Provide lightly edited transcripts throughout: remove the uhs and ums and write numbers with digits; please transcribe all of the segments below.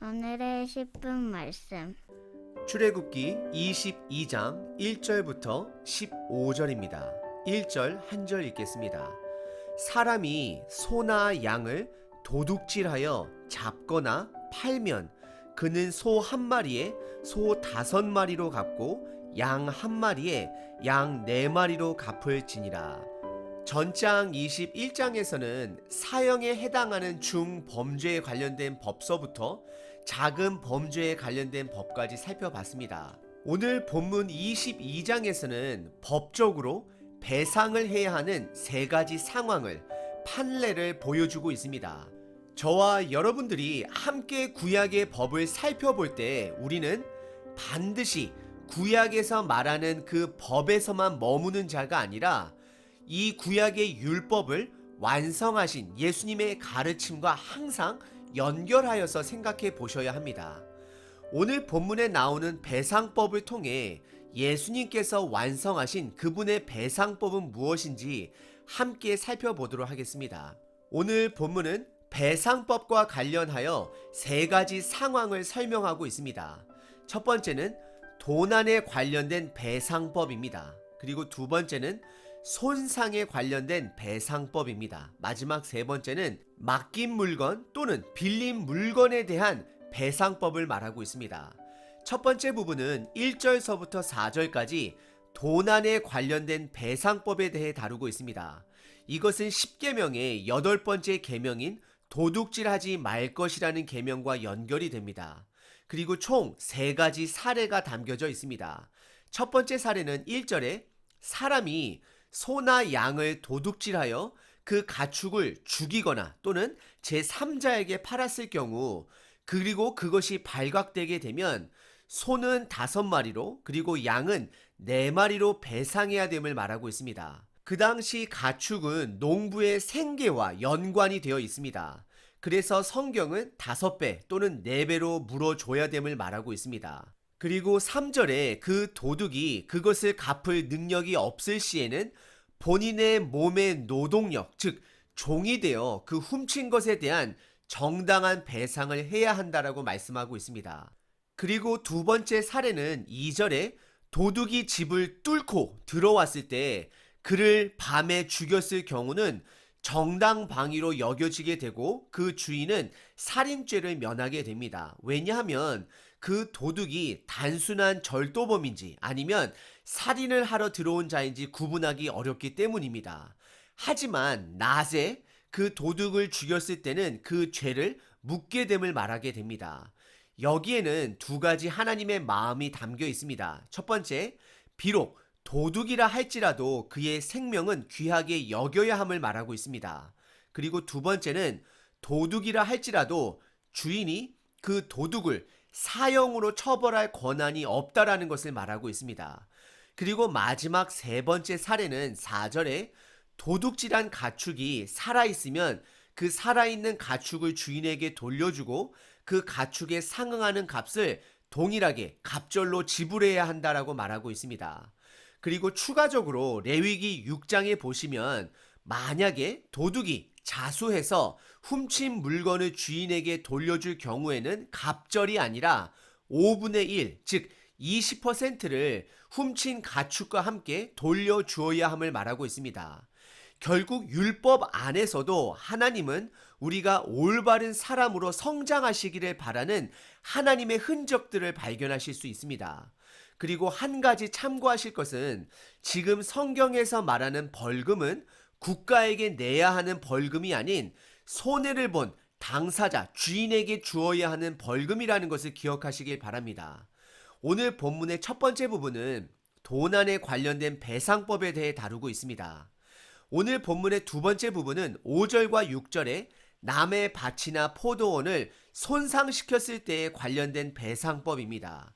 오늘의 10분 말씀. 출애굽기 22장 1절부터 15절입니다. 1절 한 절 읽겠습니다. 사람이 소나 양을 도둑질하여 잡거나 팔면 그는 소 한 마리에 소 5마리로 갚고 양 한 마리에 양 4마리로 갚을지니라. 전장 21장에서는 사형에 해당하는 중범죄에 관련된 법서부터 작은 범죄에 관련된 법까지 살펴봤습니다. 오늘 본문 22장에서는 법적으로 배상을 해야 하는 3가지 상황을 판례를 보여주고 있습니다. 저와 여러분들이 함께 구약의 법을 살펴볼 때 우리는 반드시 구약에서 말하는 그 법에서만 머무는 자가 아니라 이 구약의 율법을 완성하신 예수님의 가르침과 항상 연결하여서 생각해 보셔야 합니다. 오늘 본문에 나오는 배상법을 통해 예수님께서 완성하신 그분의 배상법은 무엇인지 함께 살펴보도록 하겠습니다. 오늘 본문은 배상법과 관련하여 3가지 상황을 설명하고 있습니다. 첫 번째는 도난에 관련된 배상법입니다. 그리고 두 번째는 손상에 관련된 배상법입니다. 마지막 3번째는 맡긴 물건 또는 빌린 물건에 대한 배상법을 말하고 있습니다. 첫 번째 부분은 1절서부터 4절까지 도난에 관련된 배상법에 대해 다루고 있습니다. 이것은 10계명의 8번째 계명인 도둑질하지 말 것이라는 계명과 연결이 됩니다. 그리고 총 3가지 사례가 담겨져 있습니다. 첫 번째 사례는 1절에 사람이 소나 양을 도둑질하여 그 가축을 죽이거나 또는 제3자에게 팔았을 경우 그리고 그것이 발각되게 되면 소는 5마리로 그리고 양은 4마리로 배상해야 됨을 말하고 있습니다. 그 당시 가축은 농부의 생계와 연관이 되어 있습니다. 그래서 성경은 5배 또는 4배로 물어줘야 됨을 말하고 있습니다. 그리고 3절에 그 도둑이 그것을 갚을 능력이 없을 시에는 본인의 몸의 노동력, 즉 종이 되어 그 훔친 것에 대한 정당한 배상을 해야 한다라고 말씀하고 있습니다. 그리고 두 번째 사례는 2절에 도둑이 집을 뚫고 들어왔을 때 그를 밤에 죽였을 경우는 정당방위로 여겨지게 되고 그 주인은 살인죄를 면하게 됩니다. 왜냐하면 그 도둑이 단순한 절도범인지 아니면 살인을 하러 들어온 자인지 구분하기 어렵기 때문입니다. 하지만 낮에 그 도둑을 죽였을 때는 그 죄를 묻게 됨을 말하게 됩니다. 여기에는 2가지 하나님의 마음이 담겨 있습니다. 첫 번째, 비록 도둑이라 할지라도 그의 생명은 귀하게 여겨야 함을 말하고 있습니다. 그리고 두 번째는 도둑이라 할지라도 주인이 그 도둑을 사형으로 처벌할 권한이 없다라는 것을 말하고 있습니다. 그리고 마지막 3번째 사례는 4절에 도둑질한 가축이 살아있으면 그 살아있는 가축을 주인에게 돌려주고 그 가축에 상응하는 값을 동일하게 갑절로 지불해야 한다라고 말하고 있습니다. 그리고 추가적으로 레위기 6장에 보시면 만약에 도둑이 자수해서 훔친 물건을 주인에게 돌려줄 경우에는 갑절이 아니라 5분의 1, 즉 20%를 훔친 가축과 함께 돌려주어야 함을 말하고 있습니다. 결국 율법 안에서도 하나님은 우리가 올바른 사람으로 성장하시기를 바라는 하나님의 흔적들을 발견하실 수 있습니다. 그리고 한 가지 참고하실 것은 지금 성경에서 말하는 벌금은 국가에게 내야 하는 벌금이 아닌 손해를 본 당사자, 주인에게 주어야 하는 벌금이라는 것을 기억하시길 바랍니다. 오늘 본문의 첫 번째 부분은 도난에 관련된 배상법에 대해 다루고 있습니다. 오늘 본문의 두 번째 부분은 5절과 6절에 남의 밭이나 포도원을 손상시켰을 때에 관련된 배상법입니다.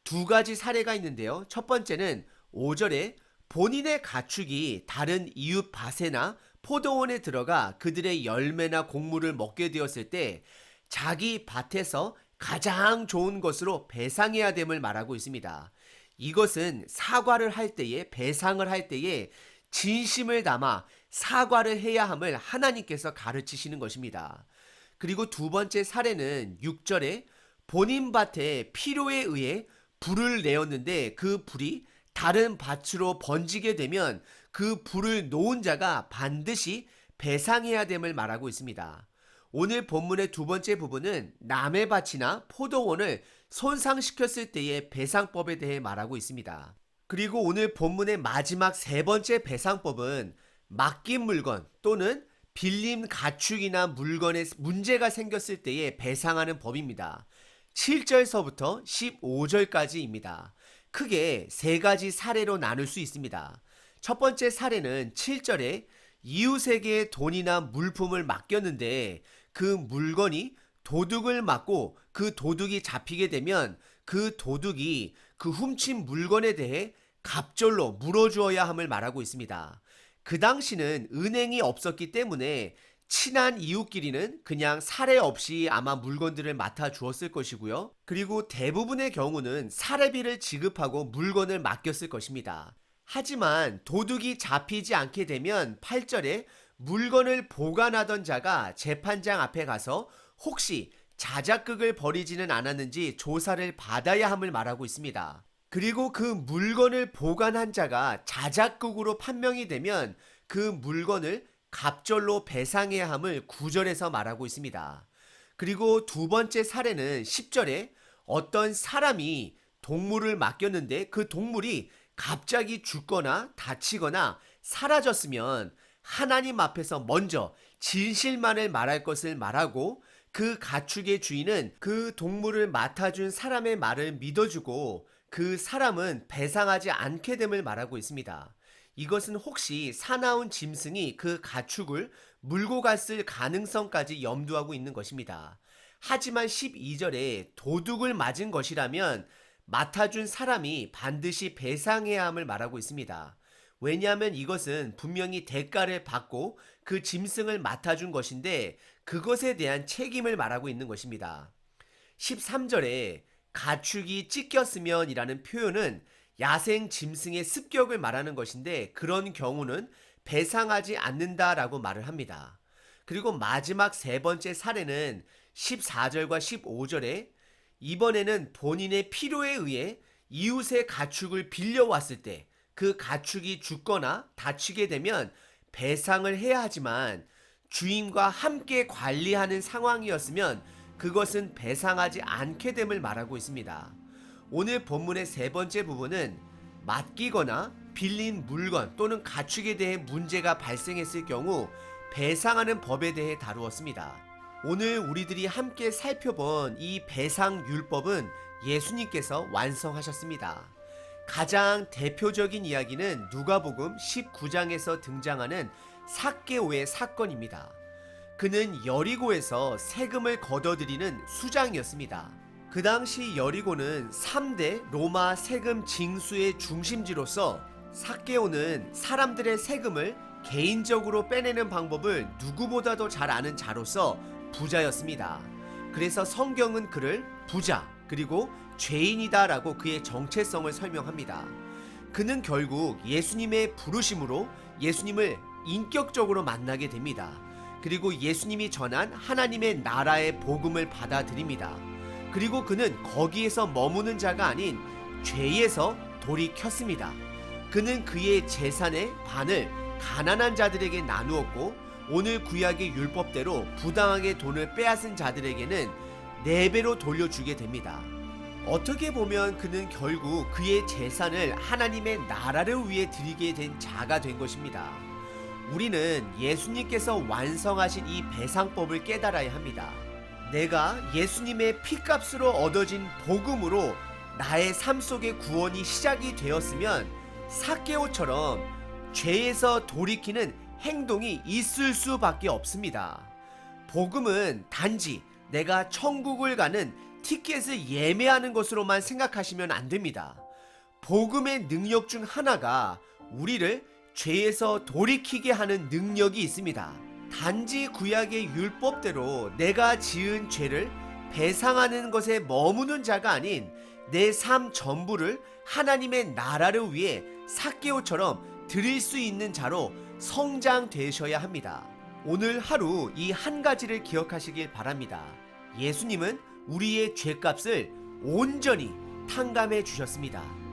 2가지 사례가 있는데요. 첫 번째는 5절에 본인의 가축이 다른 이웃 밭에나 포도원에 들어가 그들의 열매나 곡물을 먹게 되었을 때 자기 밭에서 가장 좋은 것으로 배상해야 됨을 말하고 있습니다. 이것은 사과를 할 때에 배상을 할 때에 진심을 담아 사과를 해야 함을 하나님께서 가르치시는 것입니다. 그리고 두 번째 사례는 6절에 본인 밭에 필요에 의해 불을 내었는데 그 불이 다른 밭으로 번지게 되면 그 불을 놓은 자가 반드시 배상해야 됨을 말하고 있습니다. 오늘 본문의 두 번째 부분은 남의 밭이나 포도원을 손상시켰을 때의 배상법에 대해 말하고 있습니다. 그리고 오늘 본문의 마지막 세 번째 배상법은 맡긴 물건 또는 빌림 가축이나 물건에 문제가 생겼을 때에 배상하는 법입니다. 7절서부터 15절까지입니다. 크게 세 가지 사례로 나눌 수 있습니다. 첫 번째 사례는 7절에 이웃에게 돈이나 물품을 맡겼는데 그 물건이 도둑을 맞고 그 도둑이 잡히게 되면 그 도둑이 그 훔친 물건에 대해 갑절로 물어주어야 함을 말하고 있습니다. 그 당시는 은행이 없었기 때문에 친한 이웃끼리는 그냥 사례 없이 아마 물건들을 맡아 주었을 것이고요. 그리고 대부분의 경우는 사례비를 지급하고 물건을 맡겼을 것입니다. 하지만 도둑이 잡히지 않게 되면 8절에 물건을 보관하던 자가 재판장 앞에 가서 혹시 자작극을 벌이지는 않았는지 조사를 받아야 함을 말하고 있습니다. 그리고 그 물건을 보관한 자가 자작극으로 판명이 되면 그 물건을 갑절로 배상해야 함을 9절에서 말하고 있습니다. 그리고 두 번째 사례는 10절에 어떤 사람이 동물을 맡겼는데 그 동물이 갑자기 죽거나 다치거나 사라졌으면 하나님 앞에서 먼저 진실만을 말할 것을 말하고 그 가축의 주인은 그 동물을 맡아준 사람의 말을 믿어주고 그 사람은 배상하지 않게 됨을 말하고 있습니다. 이것은 혹시 사나운 짐승이 그 가축을 물고 갔을 가능성까지 염두하고 있는 것입니다. 하지만 12절에 도둑을 맞은 것이라면 맡아준 사람이 반드시 배상해야 함을 말하고 있습니다. 왜냐하면 이것은 분명히 대가를 받고 그 짐승을 맡아준 것인데 그것에 대한 책임을 말하고 있는 것입니다. 13절에 가축이 찢겼으면 이라는 표현은 야생 짐승의 습격을 말하는 것인데 그런 경우는 배상하지 않는다라고 말을 합니다. 그리고 마지막 세 번째 사례는 14절과 15절에 이번에는 본인의 필요에 의해 이웃의 가축을 빌려왔을 때 그 가축이 죽거나 다치게 되면 배상을 해야 하지만 주인과 함께 관리하는 상황이었으면 그것은 배상하지 않게 됨을 말하고 있습니다. 오늘 본문의 세 번째 부분은 맡기거나 빌린 물건 또는 가축에 대해 문제가 발생했을 경우 배상하는 법에 대해 다루었습니다. 오늘 우리들이 함께 살펴본 이 배상율법은 예수님께서 완성하셨습니다. 가장 대표적인 이야기는 누가복음 19장에서 등장하는 삭개오의 사건입니다. 그는 여리고에서 세금을 걷어들이는 수장이었습니다. 그 당시 여리고는 3대 로마 세금 징수의 중심지로서 삭개오는 사람들의 세금을 개인적으로 빼내는 방법을 누구보다도 잘 아는 자로서 부자였습니다. 그래서 성경은 그를 부자 그리고 죄인이다라고 그의 정체성을 설명합니다. 그는 결국 예수님의 부르심으로 예수님을 인격적으로 만나게 됩니다. 그리고 예수님이 전한 하나님의 나라의 복음을 받아들입니다. 그리고 그는 거기에서 머무는 자가 아닌 죄에서 돌이켰습니다. 그는 그의 재산의 반을 가난한 자들에게 나누었고 오늘 구약의 율법대로 부당하게 돈을 빼앗은 자들에게는 4배로 돌려주게 됩니다. 어떻게 보면 그는 결국 그의 재산을 하나님의 나라를 위해 드리게 된 자가 된 것입니다. 우리는 예수님께서 완성하신 이 배상법을 깨달아야 합니다. 내가 예수님의 피값으로 얻어진 복음으로 나의 삶 속의 구원이 시작이 되었으면 삭개오처럼 죄에서 돌이키는 행동이 있을 수밖에 없습니다. 복음은 단지 내가 천국을 가는 티켓을 예매하는 것으로만 생각하시면 안 됩니다. 복음의 능력 중 하나가 우리를 죄에서 돌이키게 하는 능력이 있습니다. 단지 구약의 율법대로 내가 지은 죄를 배상하는 것에 머무는 자가 아닌 내 삶 전부를 하나님의 나라를 위해 삭개오처럼 드릴 수 있는 자로 성장되셔야 합니다. 오늘 하루 이 한 가지를 기억하시길 바랍니다. 예수님은 우리의 죄값을 온전히 탕감해 주셨습니다.